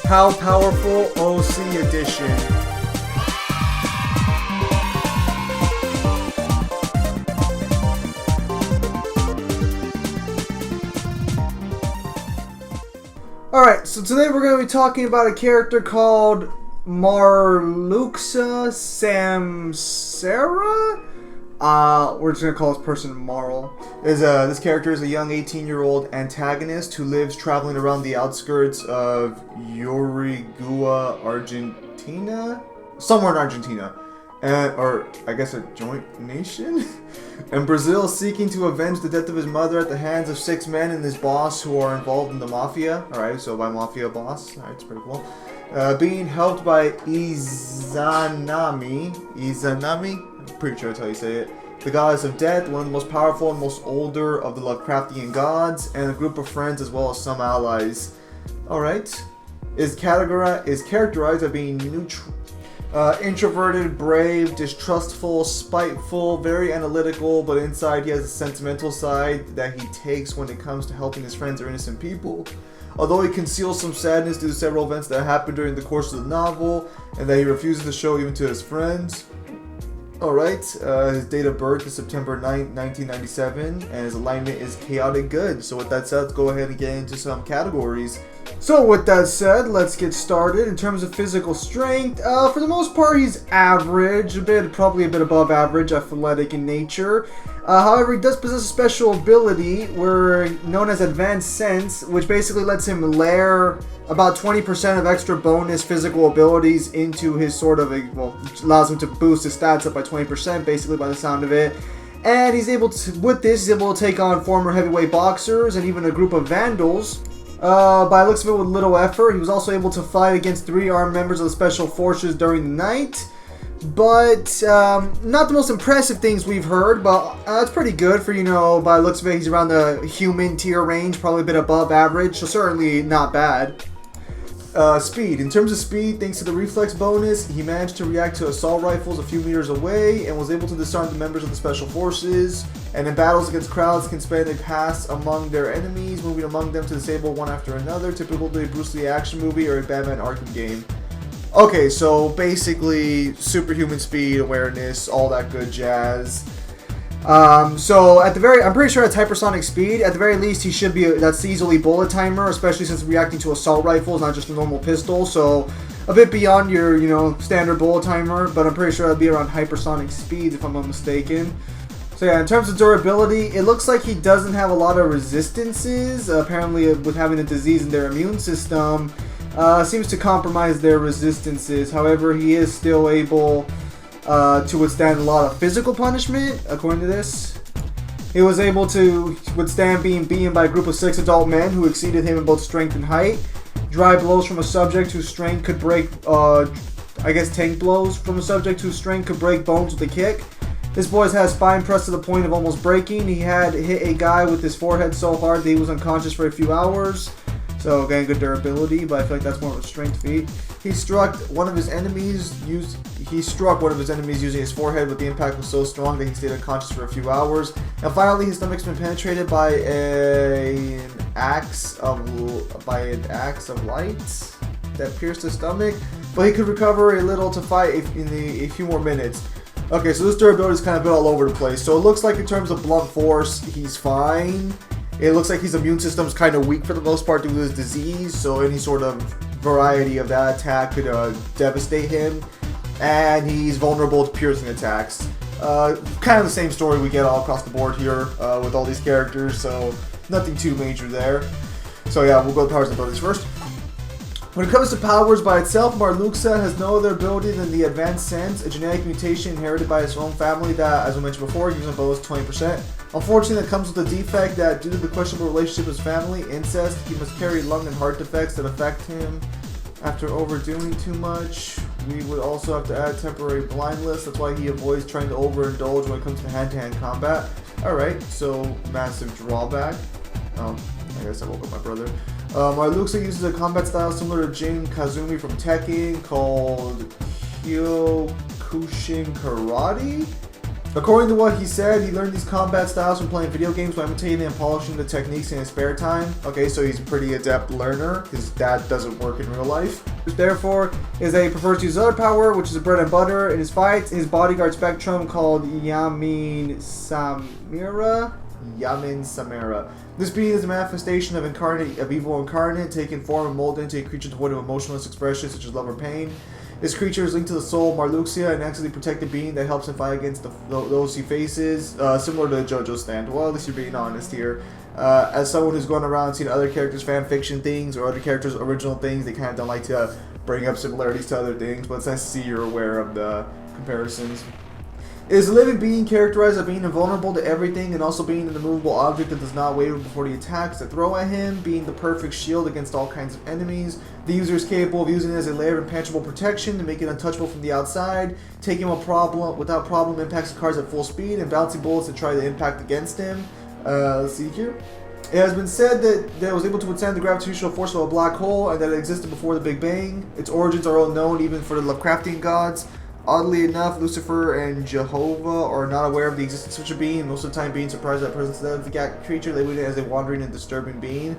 How Powerful OC Edition. Alright, so today we're going to be talking about a character called Marluxia Samsara? We're just going to call this person Marl. This character is a young 18-year-old antagonist who lives traveling around the outskirts of Uruguay, Argentina? Somewhere in Argentina. Or, I guess a joint nation? And Brazil, seeking to avenge the death of his mother at the hands of 6 men and his boss who are involved in the mafia. Alright, so by mafia boss. Alright, it's pretty cool. Being helped by Izanami, I'm pretty sure that's how you say it, the goddess of death, one of the most powerful and most older of the Lovecraftian gods, and a group of friends as well as some allies. Alright. Is characterized by being neutral. Introverted, brave, distrustful, spiteful, very analytical, but inside he has a sentimental side that he takes when it comes to helping his friends or innocent people. Although he conceals some sadness due to several events that happened during the course of the novel, and that he refuses to show even to his friends. Alright, his date of birth is September 9th, 1997, and his alignment is chaotic good. So with that said, let's go ahead and get into some categories. So with that said, let's get started. In terms of physical strength, for the most part he's average, probably a bit above average, athletic in nature. However, he does possess a special ability known as Advanced Sense, which basically lets him layer about 20% of extra bonus physical abilities into his which allows him to boost his stats up by 20%, basically by the sound of it. And he's able to take on former heavyweight boxers and even a group of vandals. By the looks of it, with little effort. He was also able to fight against 3 armed members of the special forces during the night. But, not the most impressive things we've heard, but it's pretty good for, by the looks of it, he's around the human tier range, probably a bit above average, so certainly not bad. Speed. In terms of speed, thanks to the reflex bonus, he managed to react to assault rifles a few meters away and was able to disarm the members of the special forces, and in battles against crowds can spend a pass among their enemies, moving among them to disable one after another, typical to a Bruce Lee action movie or a Batman Arkham game. Okay, so basically superhuman speed, awareness, all that good jazz. So I'm pretty sure it's hypersonic speed. At the very least, he should be, that's easily bullet timer, especially since reacting to assault rifles, not just a normal pistol. So a bit beyond your, standard bullet timer, but I'm pretty sure it'll be around hypersonic speed if I'm not mistaken. So yeah, in terms of durability, it looks like he doesn't have a lot of resistances. Apparently, with having a disease in their immune system, seems to compromise their resistances. However, he is still able to withstand a lot of physical punishment, according to this. He was able to withstand being beaten by a group of 6 adult men who exceeded him in both strength and height. Dry blows from a subject whose strength could break, tank blows from a subject whose strength could break bones with a kick. This boy's had his spine pressed to the point of almost breaking. He had hit a guy with his forehead so hard that he was unconscious for a few hours. So again, good durability, but I feel like that's more of a strength feat. He struck one of his enemies using his forehead, but the impact was so strong that he stayed unconscious for a few hours. And finally, his stomach's been penetrated by an axe of light that pierced his stomach, but he could recover a little to fight in a few more minutes. Okay, so this durability is kind of a bit all over the place. So it looks like in terms of blunt force, he's fine. It looks like his immune system's kind of weak for the most part due to his disease, so any sort of variety of that attack could devastate him. And he's vulnerable to piercing attacks. Kind of the same story we get all across the board here with all these characters, so nothing too major there. So yeah, we'll go to powers and abilities first. When it comes to powers by itself, Marluxia has no other ability than the Advanced Sense, a genetic mutation inherited by his own family that, as we mentioned before, gives him a bonus 20%. Unfortunately, that comes with the defect that, due to the questionable relationship with his family, incest, he must carry lung and heart defects that affect him after overdoing too much. We would also have to add temporary blindness. That's why he avoids trying to overindulge when it comes to hand-to-hand combat. Alright, so massive drawback. I guess I woke up my brother. Marluxia uses a combat style similar to Jin Kazumi from Tekken called Kyokushin Karate. According to what he said, he learned these combat styles from playing video games by imitating and polishing the techniques in his spare time. Okay, so he's a pretty adept learner, because that doesn't work in real life. Therefore, is that he prefers to use other power, which is bread and butter in his fights. In his bodyguard spectrum called Yamin Samara. This being is a manifestation of evil incarnate, taking form and molded into a creature devoid of emotionless expressions such as love or pain. This creature is linked to the soul Marluxia, an excellently protected being that helps him fight against those he faces, similar to JoJo's stand. Well, at least you're being honest here. As someone who's gone around and seen other characters' fan fiction things or other characters' original things, they kind of don't like to bring up similarities to other things, but it's nice to see you're aware of the comparisons. It is a living being characterized as being invulnerable to everything and also being an immovable object that does not waver before the attacks that throw at him, being the perfect shield against all kinds of enemies. The user is capable of using it as a layer of impenetrable protection to make it untouchable from the outside, taking without problem impacts the cards at full speed, and bouncing bullets that try to impact against him. Let's see here. It has been said that it was able to withstand the gravitational force of a black hole and that it existed before the Big Bang. Its origins are unknown even for the Lovecraftian gods. Oddly enough, Lucifer and Jehovah are not aware of the existence of such a being, most of the time being surprised at the presence of the creature, labeling it as a wandering and disturbing being.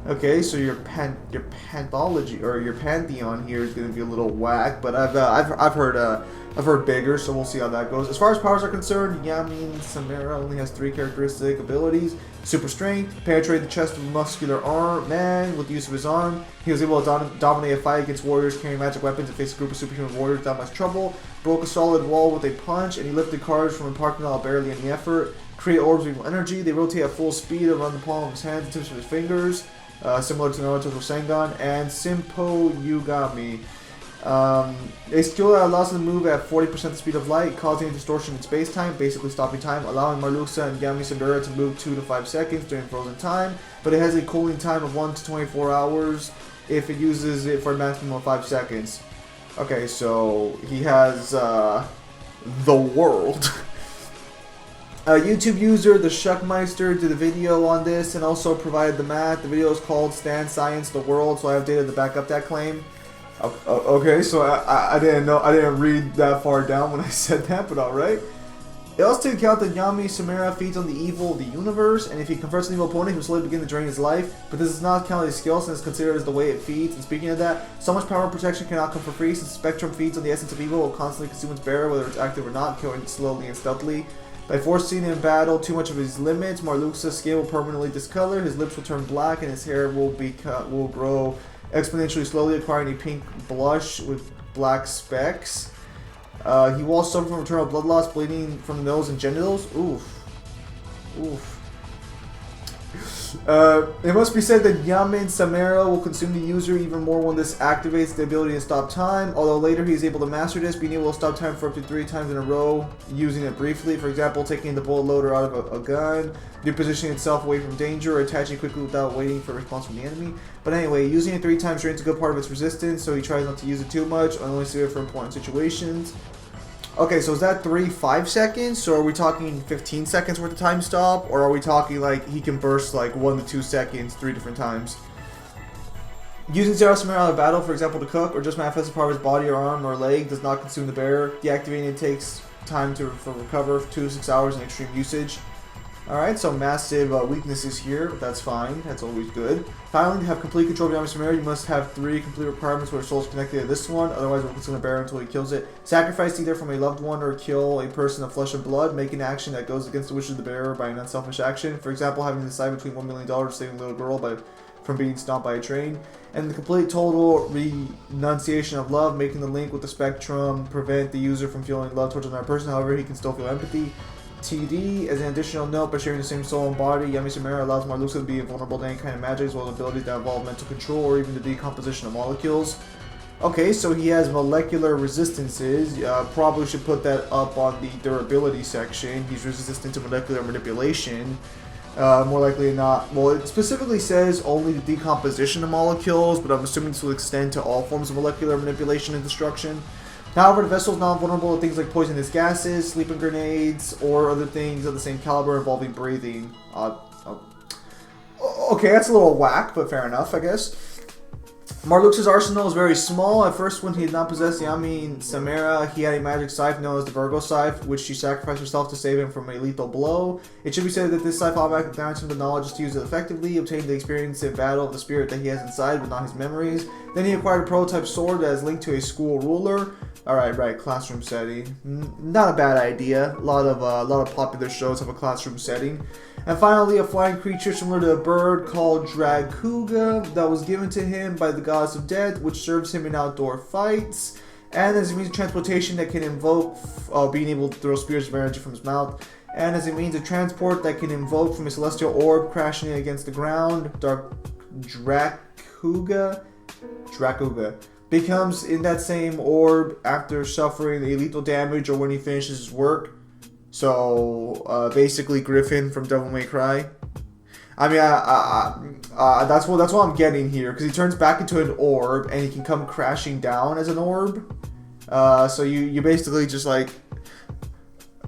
Okay, so your panthology or your pantheon here is going to be a little whack, but I've heard bigger, so we'll see how that goes. As far as powers are concerned, Yamin Samara only has 3 characteristic abilities: super strength, penetrate the chest of a muscular man with the use of his arm. He was able to dominate a fight against warriors carrying magic weapons and face a group of superhuman warriors without much trouble. Broke a solid wall with a punch, and he lifted cards from a parking lot barely any effort. Create orbs of evil energy. They rotate at full speed around the palm of his hands and tips of his fingers. Similar to Naruto's Rasengan, and Simpo Yugami. A skill that allows him to move at 40% the speed of light, causing a distortion in space-time, basically stopping time, allowing Marluxia and Yami Samura to move 2 to 5 seconds during frozen time, but it has a cooling time of 1 to 24 hours if it uses it for a maximum of 5 seconds. Okay, so he has the world. A YouTube user, the Shuckmeister, did a video on this and also provided the math. The video is called Stand Science the World, so I have data to back up that claim. Okay, so I didn't know, I didn't read that far down when I said that, but alright. It also takes account that Yami Samara feeds on the evil of the universe, and if he confronts an evil opponent, he will slowly begin to drain his life. But this does not count his skill, since it's considered as the way it feeds. And speaking of that, so much power and protection cannot come for free, since the spectrum feeds on the essence of evil, will constantly consume its bearer, whether it's active or not, killing it slowly and stealthily. By forcing him in battle too much of his limits, Marluxia's skin will permanently discolor, his lips will turn black, and his hair will grow exponentially slowly, acquiring a pink blush with black specks. He will also suffer from eternal blood loss, bleeding from the nose and genitals. Oof. Oof. It must be said that Yamin Samara will consume the user even more when this activates the ability to stop time, although later he is able to master this, being able to stop time for up to 3 times in a row, using it briefly. For example, taking the bullet loader out of a gun, repositioning itself away from danger, or attaching quickly without waiting for a response from the enemy. But anyway, using it 3 times drains a good part of its resistance, so he tries not to use it too much, and only save it for important situations. Okay, so is that 5 seconds? So are we talking 15 seconds worth of time stop? Or are we talking like he can burst like 1 to 2 seconds 3 different times? Using Zero Samara out of battle, for example, to cook, or just manifest a part of his body or arm or leg, does not consume the bearer. Deactivating it takes time to recover, 2 to 6 hours in extreme usage. Alright, so massive weaknesses here, but that's fine. That's always good. Finally, to have complete control of Yami Samara, you must have 3 complete requirements where the soul is connected to this one, otherwise it will consume the bearer until he kills it. Sacrifice either from a loved one or kill a person of flesh and blood. Make an action that goes against the wishes of the bearer by an unselfish action. For example, having to decide between $1 million or saving a little girl from being stomped by a train. And the complete total renunciation of love, making the link with the spectrum prevent the user from feeling love towards another person, however he can still feel empathy. TD, as an additional note, by sharing the same soul and body, Yami Samara allows Marluxia to be invulnerable to any kind of magic, as well as abilities that involve mental control or even the decomposition of molecules. Okay, so he has molecular resistances. Probably should put that up on the durability section. He's resistant to molecular manipulation. More likely than not. Well, it specifically says only the decomposition of molecules, but I'm assuming this will extend to all forms of molecular manipulation and destruction. However, the vessel is not vulnerable to things like poisonous gases, sleeping grenades, or other things of the same caliber involving breathing. Okay, that's a little whack, but fair enough, I guess. Marluxia's arsenal is very small. At first, when he did not possess Yami Samara, he had a magic scythe known as the Virgo Scythe, which she sacrificed herself to save him from a lethal blow. It should be said that this scythe automatically grants him the knowledge to use it effectively, obtained the experience in battle of the spirit that he has inside, but not his memories. Then he acquired a prototype sword that is linked to a school ruler. Alright, right, classroom setting. Not a bad idea. A lot of popular shows have a classroom setting. And finally, a flying creature similar to a bird called Dracuga that was given to him by the goddess of death, which serves him in outdoor fights. And as a means of transportation that can invoke being able to throw spears of energy from his mouth. And as a means of transport that can invoke from a celestial orb crashing against the ground. Dracuga becomes in that same orb after suffering a lethal damage or when he finishes his work. So basically, Griffin from Devil May Cry. I mean, that's what I'm getting here, because he turns back into an orb and he can come crashing down as an orb. So you basically just like,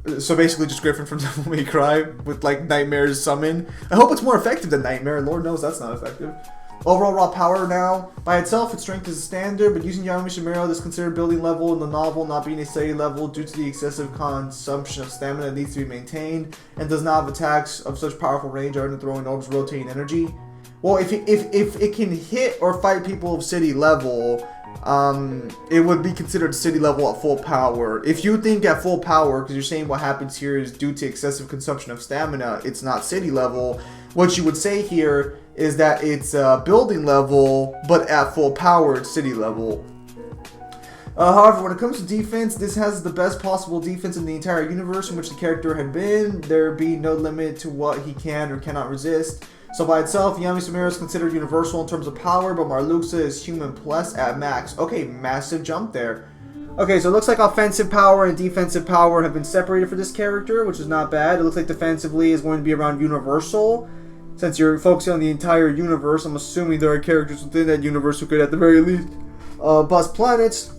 just Griffin from Devil May Cry with like Nightmare's summon. I hope it's more effective than Nightmare. Lord knows that's not effective. Overall raw power now. By itself, its strength is a standard, but using Yami Shimero, this is considered building level in the novel, not being a steady level due to the excessive consumption of stamina that needs to be maintained, and does not have attacks of such powerful range other than throwing orbs rotating energy. Well, if it can hit or fight people of city level, it would be considered city level at full power. If you think at full power, because you're saying what happens here is due to excessive consumption of stamina, it's not city level, what you would say here is that it's building level, but at full power, it's city level. However, when it comes to defense, this has the best possible defense in the entire universe in which the character had been, there being no limit to what he can or cannot resist. So by itself, Yami Samara is considered universal in terms of power, but Marluxia is human plus at max. Okay, massive jump there. Okay, so it looks like offensive power and defensive power have been separated for this character, which is not bad. It looks like defensively is going to be around universal. Since you're focusing on the entire universe, I'm assuming there are characters within that universe who could at the very least bust planets.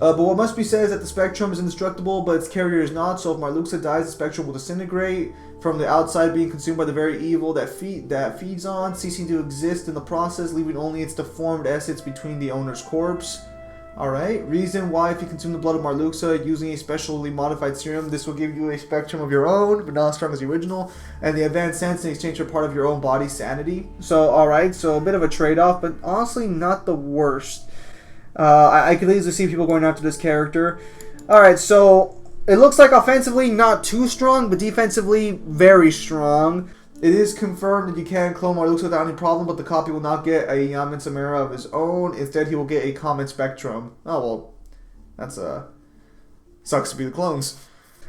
But what must be said is that the spectrum is indestructible, but its carrier is not, so if Marluxia dies, the spectrum will disintegrate from the outside, being consumed by the very evil that feeds on, ceasing to exist in the process, leaving only its deformed essence between the owner's corpse. Alright, reason why if you consume the blood of Marluxia using a specially modified serum, this will give you a spectrum of your own, but not as strong as the original, and the advanced sense in exchange for part of your own body's sanity. So, alright, so a bit of a trade-off, but honestly not the worst. I could easily see people going after this character. Alright, so it looks like offensively not too strong, but defensively very strong. It is confirmed that you can clone Marluxia without any problem, but the copy will not get a Yamin Samara of his own. Instead, he will get a common spectrum. Oh, well, that's, sucks to be the clones.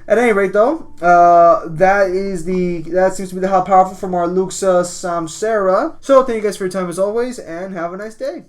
At any rate, though, that seems to be how powerful for Marluxia Samsara. So, thank you guys for your time as always, and have a nice day.